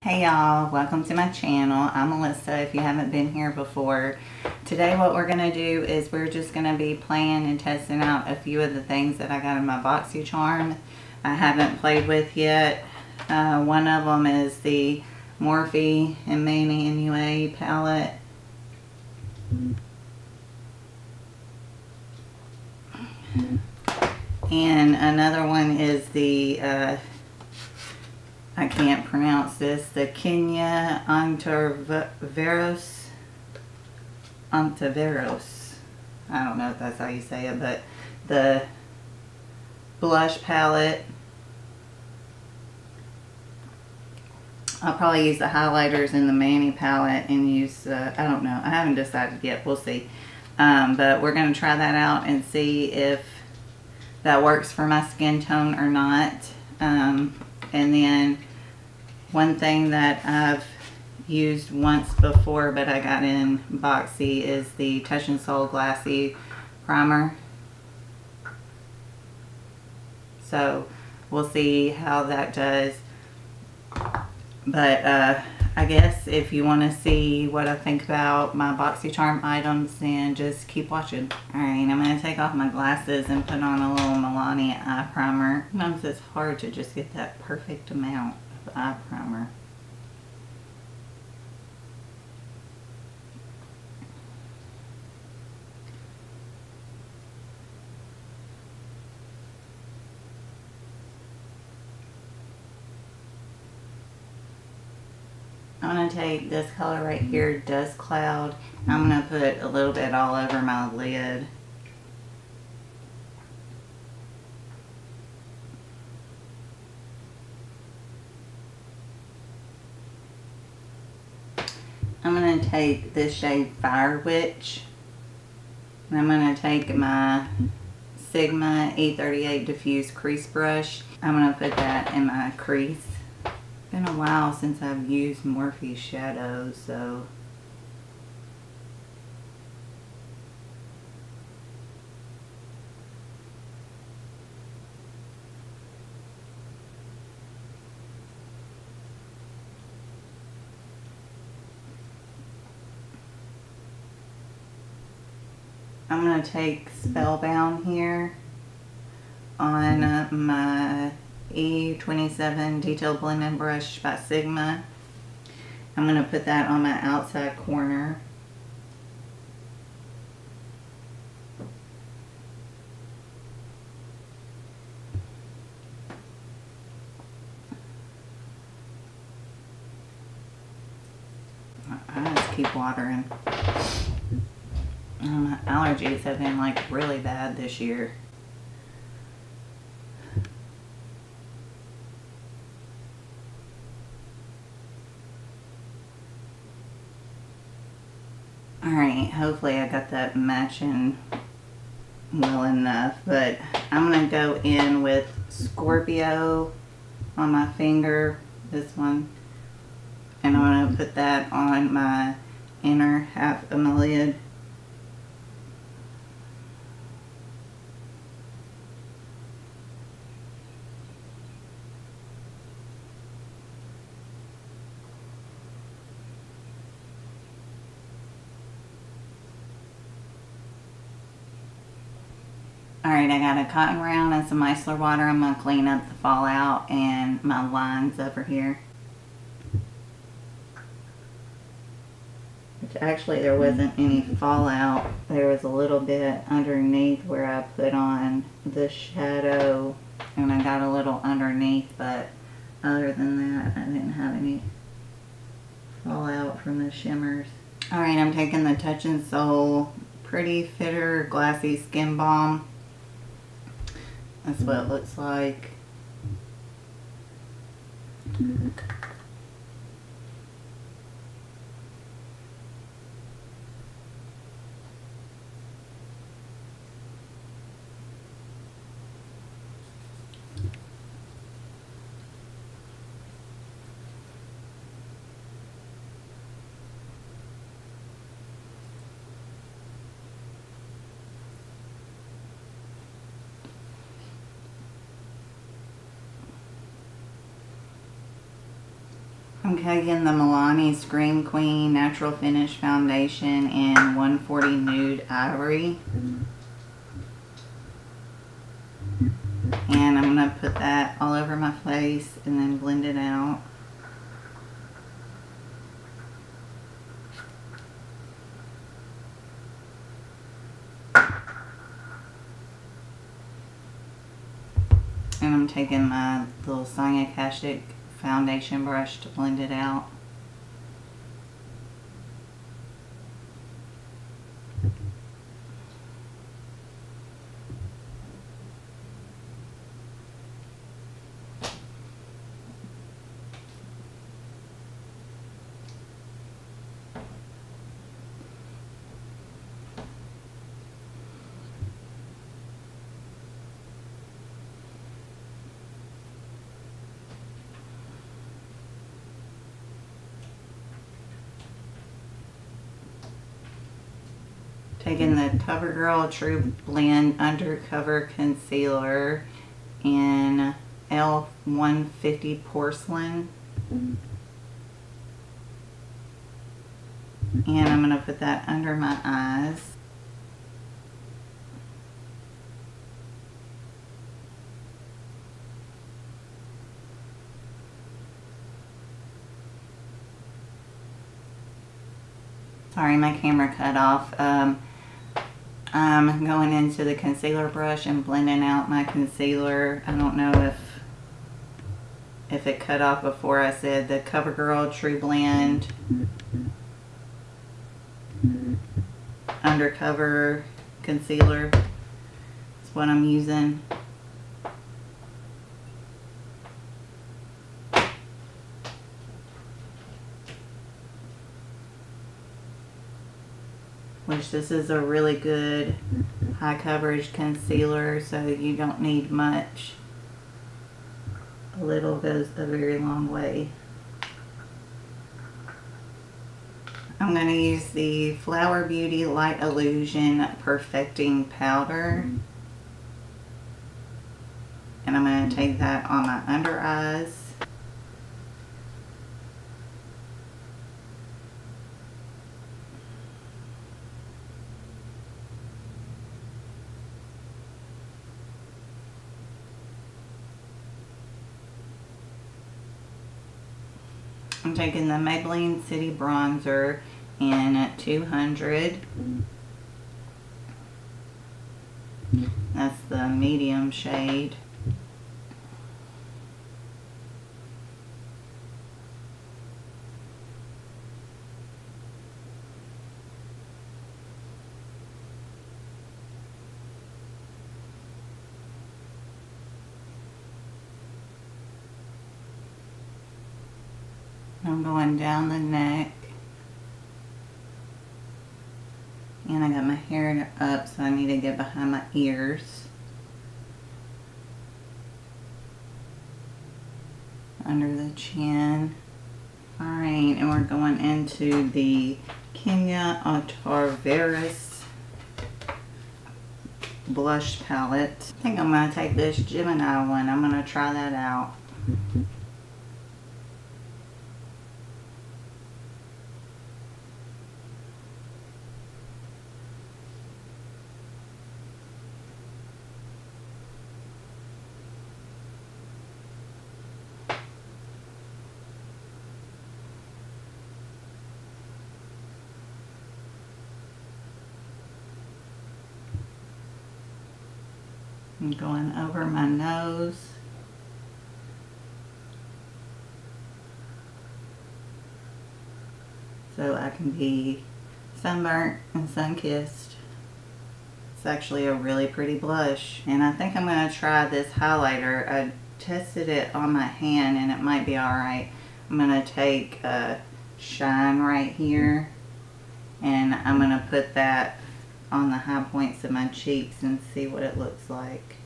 Hey y'all, welcome to my channel. I'm Melissa if you haven't been here before. Today what we're going to do is we're just going to be playing and testing out a few of the things that I got in my BOXYCHARM I haven't played with yet. One of them is the Morphe and Manny MUA palette. And another one is the I can't pronounce this, the Kenia ontiveros. I don't know if that's how you say it, but the blush palette. I'll probably use the highlighters in the Manny palette and use, I don't know, I haven't decided yet, we'll see. But we're going to try that out and see if that works for my skin tone or not. And then one thing that I've used once before but I got in Boxy is the Touch and Soul Glassy primer. So we'll see how that does. But I guess if you want to see what I think about my BOXYCHARM items, then just keep watching. Alright, I'm going to take off my glasses and put on a little Milani eye primer. Sometimes it's hard to just get that perfect amount of eye primer. I'm going to take this color right here, Dust Cloud. I'm going to put a little bit all over my lid. I'm going to take this shade Fire Witch. And I'm going to take my Sigma E38 Diffuse Crease Brush. I'm going to put that in my crease. It's been a while since I've used Morphe shadows, so I'm going to take Spellbound here on my E27 Detail Blending Brush by Sigma. I'm going to put that on my outside corner. I just keep watering. My allergies have been like really bad this year. Alright, hopefully I got that matching well enough, but I'm going to go in with Scorpio on my finger, this one, and I'm going to put that on my inner half of my lid. Alright, I got a cotton round and some micellar water. I'm going to clean up the fallout and my lines over here. Which actually there wasn't any fallout. There was a little bit underneath where I put on the shadow. And I got a little underneath, but other than that I didn't have any fallout from the shimmers. Alright, I'm taking the Touch and Soul Pretty Fitter Glassy Skin Balm. That's what it looks like. I'm taking the Milani Scream Queen Natural Finish Foundation in 140 Nude Ivory. And I'm going to put that all over my face and then blend it out. And I'm taking my little Ciate foundation brush to blend it out. Taking the Covergirl trublend undercover concealer in L150 porcelain. And I'm going to put that under my eyes. Sorry, my camera cut off. I'm going into the concealer brush and blending out my concealer. I don't know if it cut off before I said the Covergirl trublend undercover concealer. That's what I'm using. Which this is a really good high coverage concealer, so you don't need much. A little goes a very long way. I'm going to use the Flower Beauty Light Illusion Perfecting Powder. And I'm going to take that on my under eyes. I'm taking the Maybelline City Bronzer in 200. That's the medium shade. I'm going down the neck, and I got my hair up, so I need to get behind my ears, under the chin. Alright, and we're going into the Kenia ontiveros blush palette. I think I'm going to take this Gemini one. I'm going to try that out. I'm going over my nose. So I can be sunburnt and sun-kissed. It's actually a really pretty blush. And I think I'm going to try this highlighter. I tested it on my hand and it might be alright. I'm going to take Shine right here, and I'm going to put that on the high points of my cheeks and see what it looks like.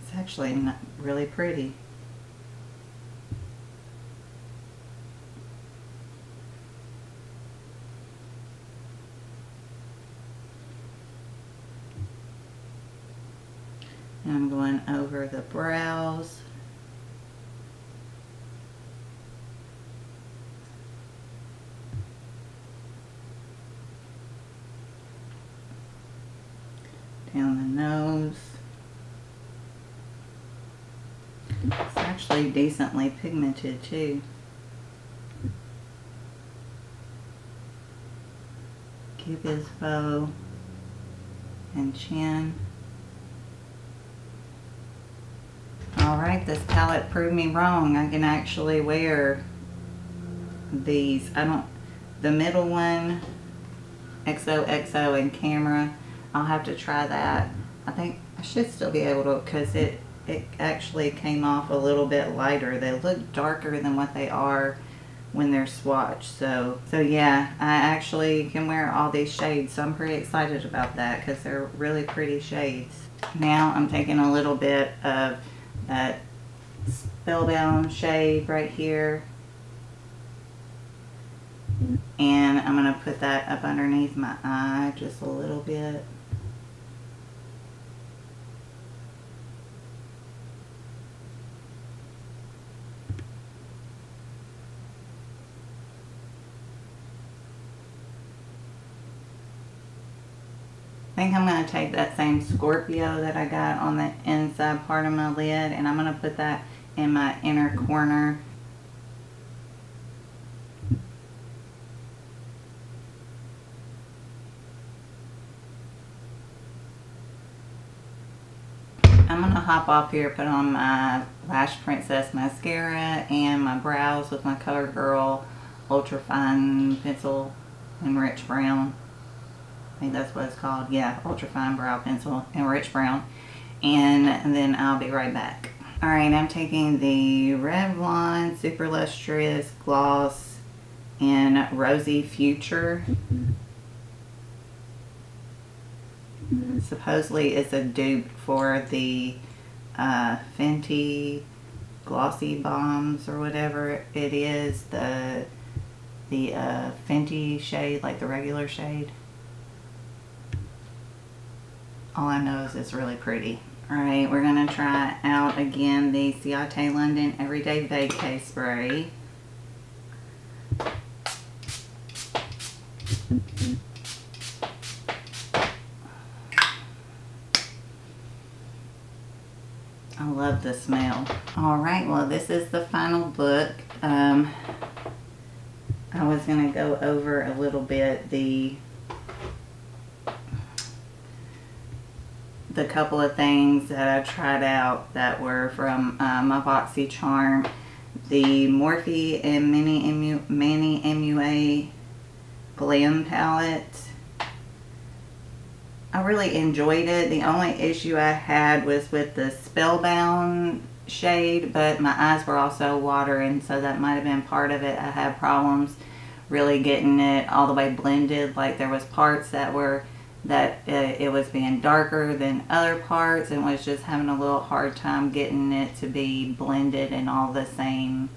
It's actually not really pretty. And I'm going over the brows. Down the nose. It's actually decently pigmented too. Cupid's bow and chin. Alright, this palette proved me wrong. I can actually wear these. The middle one, XOXO and camera, I'll have to try that. I think I should still be able to, because it actually came off a little bit lighter. They look darker than what they are when they're swatched. So yeah, I actually can wear all these shades. So I'm pretty excited about that because they're really pretty shades. Now I'm taking a little bit of that Spellbound shade right here. And I'm going to put that up underneath my eye just a little bit. I think I'm going to take that same Scorpio that I got on the inside part of my lid, and I'm going to put that in my inner corner. I'm going to hop off here, put on my Lash Princess mascara and my brows with my Covergirl ultrafine pencil in rich brown. I think that's what it's called. Yeah, ultrafine brow pencil in rich brown. And then I'll be right back. Alright, I'm taking the Revlon Super Lustrous Gloss in Rosy Future. Supposedly it's a dupe for the Fenty Glossy Bombs or whatever it is. The Fenty shade, like the regular shade. All I know is it's really pretty. Alright, we're going to try out again the Ciate London Everyday Vacay Spray. I love the smell. Alright, well this is the final look. I was going to go over a little bit the couple of things that I tried out that were from my BOXYCHARM. The Morphe and Manny MUA Glam palette. I really enjoyed it. The only issue I had was with the Spellbound shade, but my eyes were also watering, so that might have been part of it. I had problems really getting it all the way blended. Like there was parts that were it was being darker than other parts, and was just having a little hard time getting it to be blended in all the same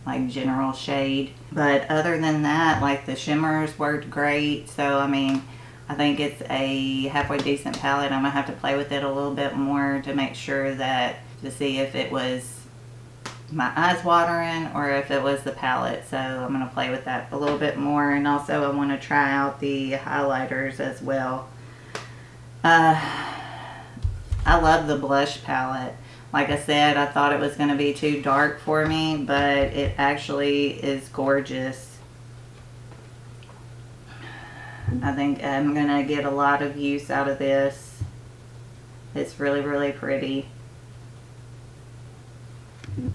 like general shade. But other than that, like the shimmers worked great. So I mean, I think it's a halfway decent palette. I'm gonna have to play with it a little bit more to make sure to see if it was my eyes watering or if it was the palette. So I'm going to play with that a little bit more, and also I want to try out the highlighters as well. I love the blush palette. Like I said, I thought it was going to be too dark for me, but it actually is gorgeous. I think I'm going to get a lot of use out of this. It's really, really pretty.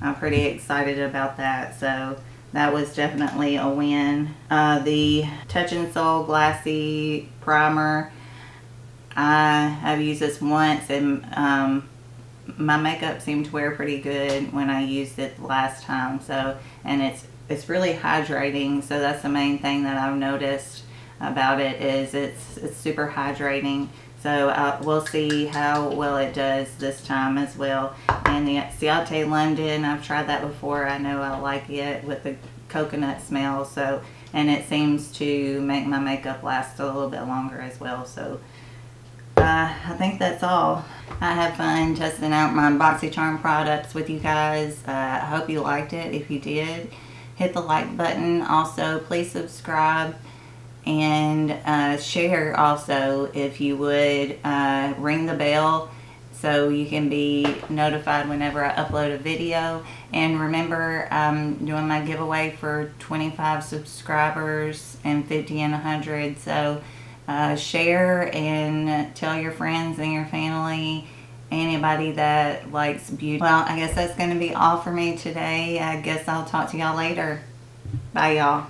I'm pretty excited about that, so that was definitely a win. The Touch and Soul Glassy Primer, I have used this once, and my makeup seemed to wear pretty good when I used it last time. So, and it's really hydrating, so that's the main thing that I've noticed about it, is it's super hydrating. So we'll see how well it does this time as well. And the Ciate London, I've tried that before. I know I like it with the coconut smell. So, and it seems to make my makeup last a little bit longer as well. So I think that's all. I had fun testing out my BOXYCHARM products with you guys. I hope you liked it. If you did, hit the like button. Also, please subscribe and share also, if you would. Ring the bell so you can be notified whenever I upload a video. And remember, I'm doing my giveaway for 25 subscribers and 50 and 100. So share and tell your friends and your family, anybody that likes beauty. Well, I guess that's going to be all for me today. I guess I'll talk to y'all later. Bye, y'all.